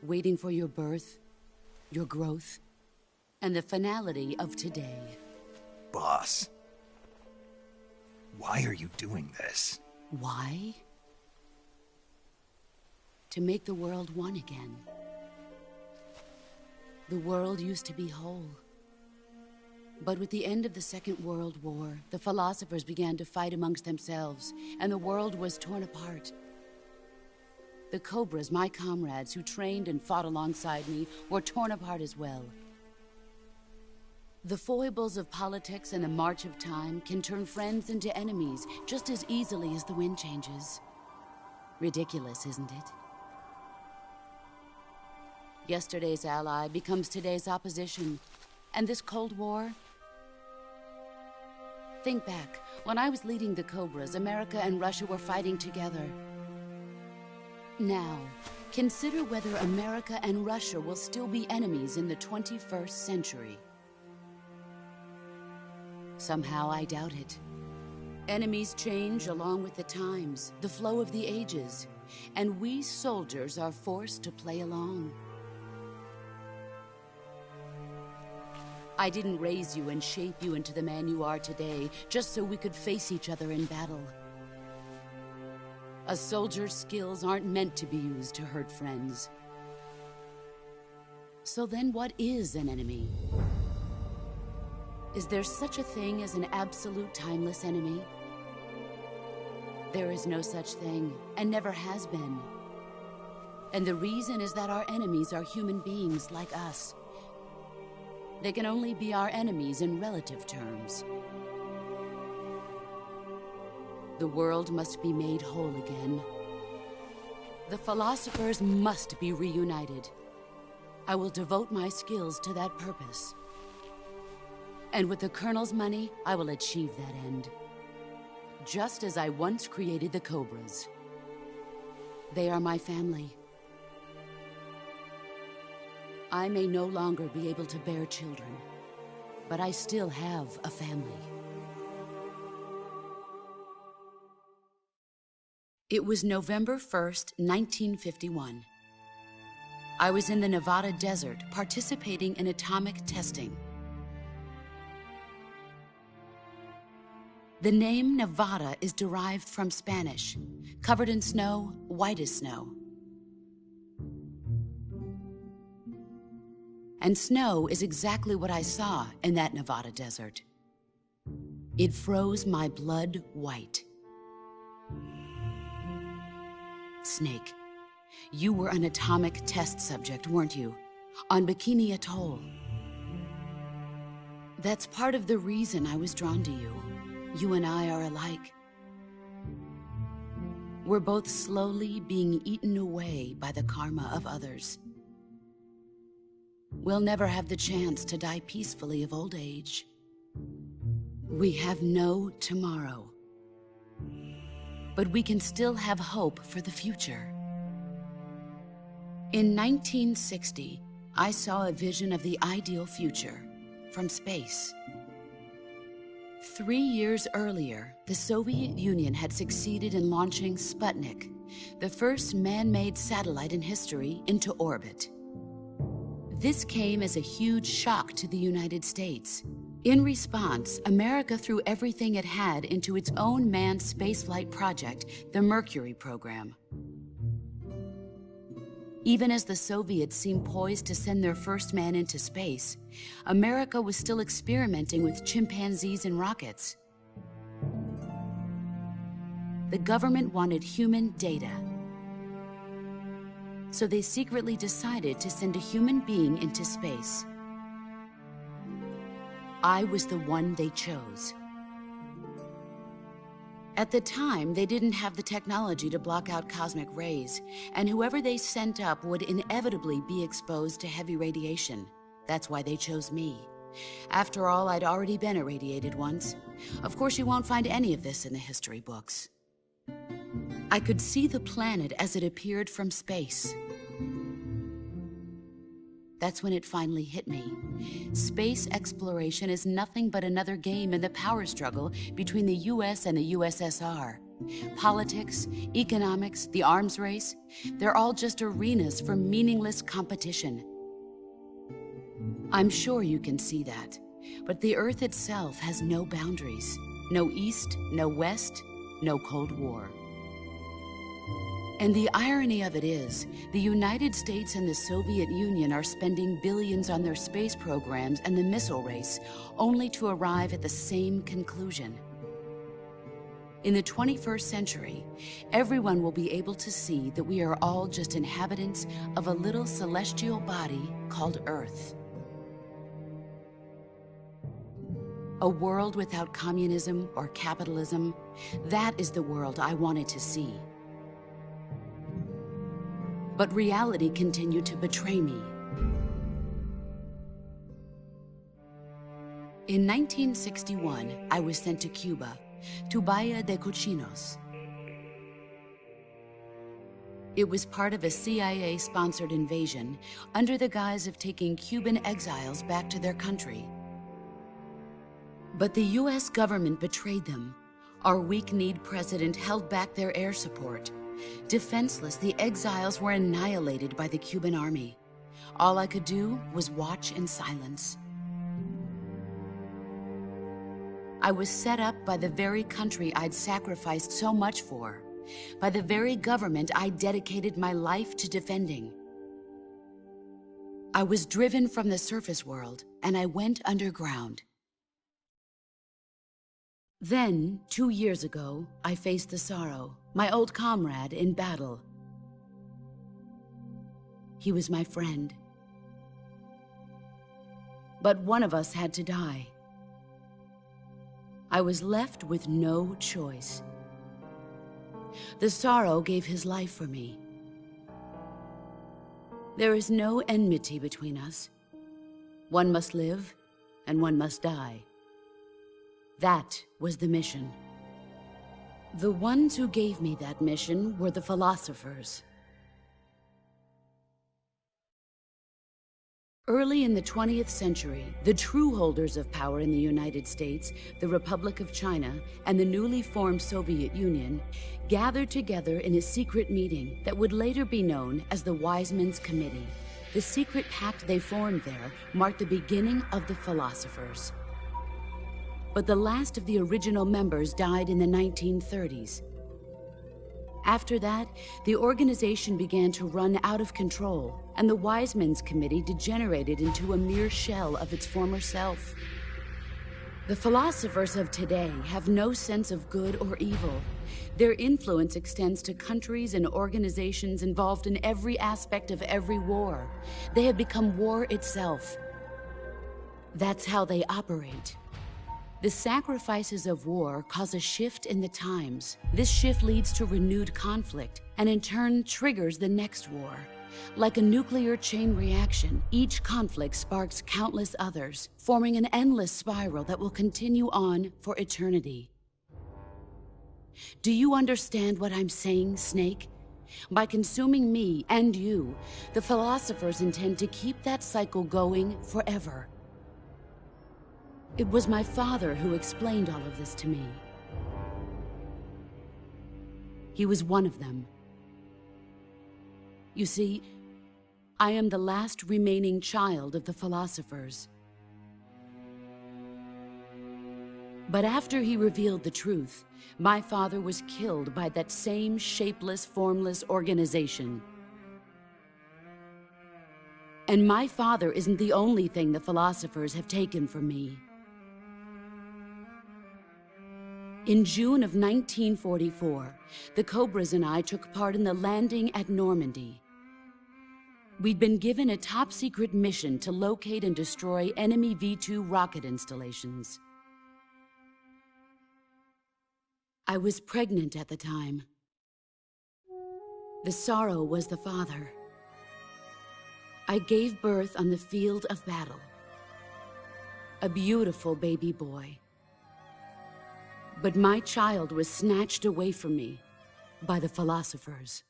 waiting for your birth, your growth, and the finality of today. Boss, why are you doing this? Why? To make the world one again. The world used to be whole. But with the end of the Second World War, the philosophers began to fight amongst themselves, and the world was torn apart. The Cobras, my comrades who trained and fought alongside me, were torn apart as well. The foibles of politics and the march of time can turn friends into enemies just as easily as the wind changes. Ridiculous, isn't it? Yesterday's ally becomes today's opposition. And this Cold War? Think back. When I was leading the Cobras, America and Russia were fighting together. Now, consider whether America and Russia will still be enemies in the 21st century. Somehow I doubt it. Enemies change along with the times, the flow of the ages, and we soldiers are forced to play along. I didn't raise you and shape you into the man you are today just so we could face each other in battle. A soldier's skills aren't meant to be used to hurt friends. So then what is an enemy? Is there such a thing as an absolute timeless enemy? There is no such thing, and never has been. And the reason is that our enemies are human beings like us. They can only be our enemies in relative terms. The world must be made whole again. The philosophers must be reunited. I will devote my skills to that purpose. And with the Colonel's money, I will achieve that end. Just as I once created the Cobras. They are my family. I may no longer be able to bear children, but I still have a family. It was November 1st, 1951. I was in the Nevada desert participating in atomic testing. The name Nevada is derived from Spanish, covered in snow, white as snow. And snow is exactly what I saw in that Nevada desert. It froze my blood white. Snake, you were an atomic test subject, weren't you? On Bikini Atoll. That's part of the reason I was drawn to you. You and I are alike. We're both slowly being eaten away by the karma of others. We'll never have the chance to die peacefully of old age. We have no tomorrow. But we can still have hope for the future. In 1960, I saw a vision of the ideal future from space. 3 years earlier, the Soviet Union had succeeded in launching Sputnik, the first man-made satellite in history, into orbit. This came as a huge shock to the United States. In response, America threw everything it had into its own manned spaceflight project, the Mercury program. Even as the Soviets seemed poised to send their first man into space, America was still experimenting with chimpanzees and rockets. The government wanted human data. So they secretly decided to send a human being into space. I was the one they chose. At the time, they didn't have the technology to block out cosmic rays, and whoever they sent up would inevitably be exposed to heavy radiation. That's why they chose me. After all, I'd already been irradiated once. Of course, you won't find any of this in the history books. I could see the planet as it appeared from space. That's when it finally hit me. Space exploration is nothing but another game in the power struggle between the US and the USSR. Politics, economics, the arms race, they're all just arenas for meaningless competition. I'm sure you can see that, but the Earth itself has no boundaries. No East, no West, no Cold War. And the irony of it is, the United States and the Soviet Union are spending billions on their space programs and the missile race, only to arrive at the same conclusion. In the 21st century, everyone will be able to see that we are all just inhabitants of a little celestial body called Earth. A world without communism or capitalism, that is the world I wanted to see. But reality continued to betray me. In 1961, I was sent to Cuba, to Bahia de Cochinos. It was part of a CIA-sponsored invasion under the guise of taking Cuban exiles back to their country. But the US government betrayed them. Our weak-kneed president held back their air support. Defenseless, the exiles were annihilated by the Cuban army. All I could do was watch in silence. I was set up by the very country I'd sacrificed so much for, by the very government I dedicated my life to defending. I was driven from the surface world, and I went underground. Then, 2 years ago, I faced the Sorrow, my old comrade in battle. He was my friend. But one of us had to die. I was left with no choice. The Sorrow gave his life for me. There is no enmity between us. One must live, and one must die. That was the mission. The ones who gave me that mission were the philosophers. Early in the 20th century, the true holders of power in the United States, the Republic of China, and the newly formed Soviet Union gathered together in a secret meeting that would later be known as the Wiseman's Committee. The secret pact they formed there marked the beginning of the philosophers. But the last of the original members died in the 1930s. After that, the organization began to run out of control, and the Wiseman's Committee degenerated into a mere shell of its former self. The philosophers of today have no sense of good or evil. Their influence extends to countries and organizations involved in every aspect of every war. They have become war itself. That's how they operate. The sacrifices of war cause a shift in the times. This shift leads to renewed conflict, and in turn triggers the next war. Like a nuclear chain reaction, each conflict sparks countless others, forming an endless spiral that will continue on for eternity. Do you understand what I'm saying, Snake? By consuming me and you, the philosophers intend to keep that cycle going forever. It was my father who explained all of this to me. He was one of them. You see, I am the last remaining child of the philosophers. But after he revealed the truth, my father was killed by that same shapeless, formless organization. And my father isn't the only thing the philosophers have taken from me. In June of 1944, the Cobras and I took part in the landing at Normandy. We'd been given a top-secret mission to locate and destroy enemy V-2 rocket installations. I was pregnant at the time. The Sorrow was the father. I gave birth on the field of battle. A beautiful baby boy. But my child was snatched away from me by the philosophers.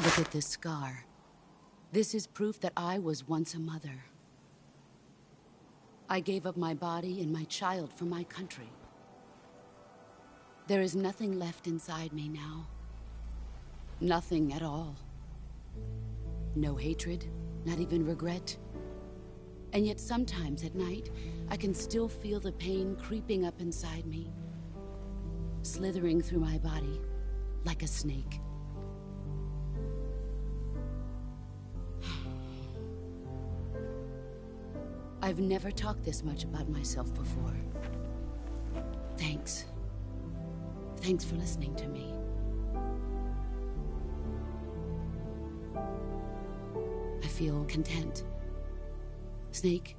Look at this scar. This is proof that I was once a mother. I gave up my body and my child for my country. There is nothing left inside me now. Nothing at all. No hatred, not even regret. And yet sometimes at night, I can still feel the pain creeping up inside me, slithering through my body like a snake. I've never talked this much about myself before. Thanks. Thanks for listening to me. I feel content. Snake,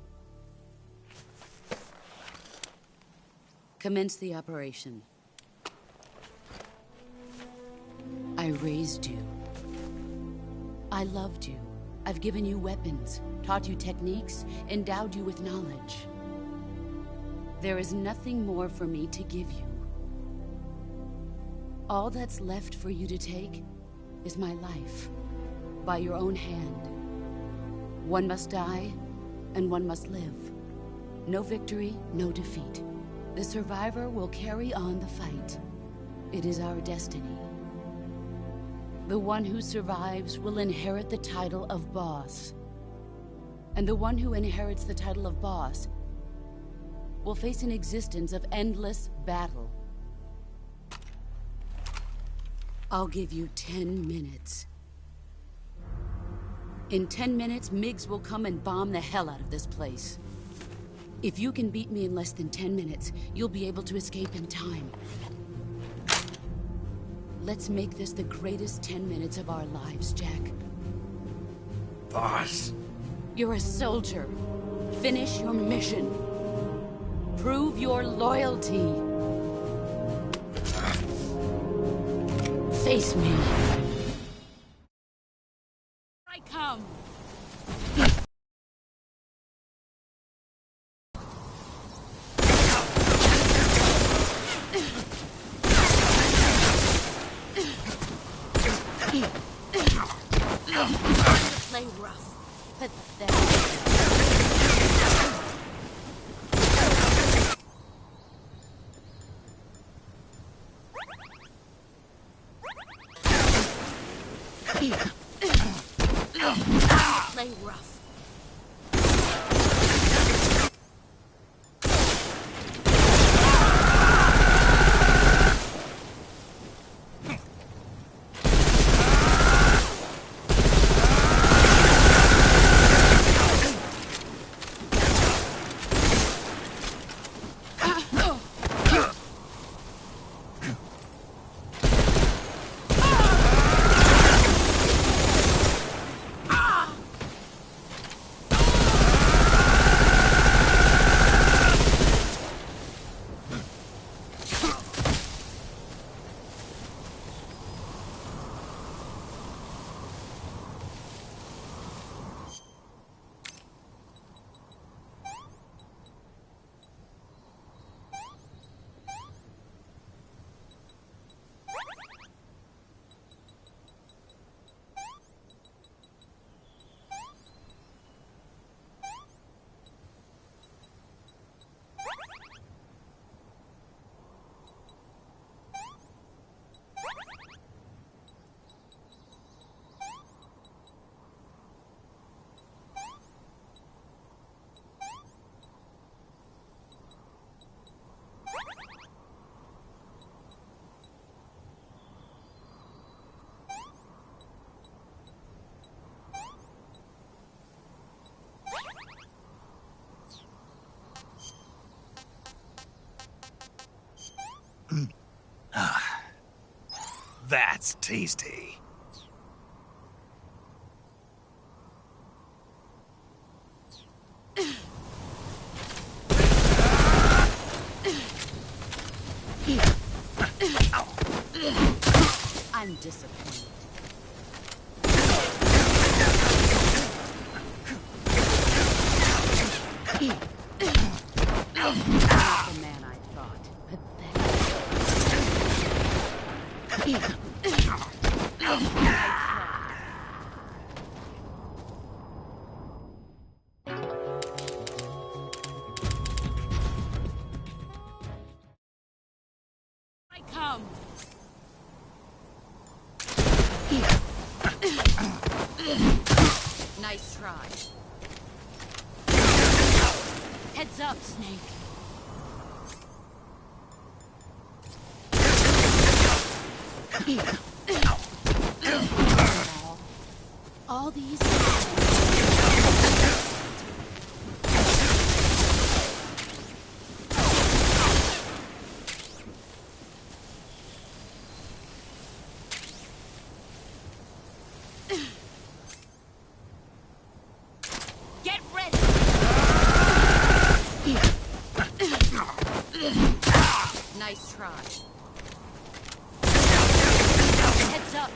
commence the operation. I raised you. I loved you. I've given you weapons, taught you techniques, endowed you with knowledge. There is nothing more for me to give you. All that's left for you to take is my life, by your own hand. One must die, and one must live. No victory, no defeat. The survivor will carry on the fight. It is our destiny. The one who survives will inherit the title of boss. And the one who inherits the title of boss will face an existence of endless battle. I'll give you 10 minutes. In 10 minutes, MiGs will come and bomb the hell out of this place. If you can beat me in less than 10 minutes, you'll be able to escape in time. Let's make this the greatest 10 minutes of our lives, Jack. Boss. You're a soldier. Finish your mission. Prove your loyalty. Face me. I come. Play rough. Pathetic. Play rough. That's tasty. I'm disappointed. Not the man I thought. Pathetic. Nice try. Heads up, Snake. All these... Get ready! Nice try. Heads up.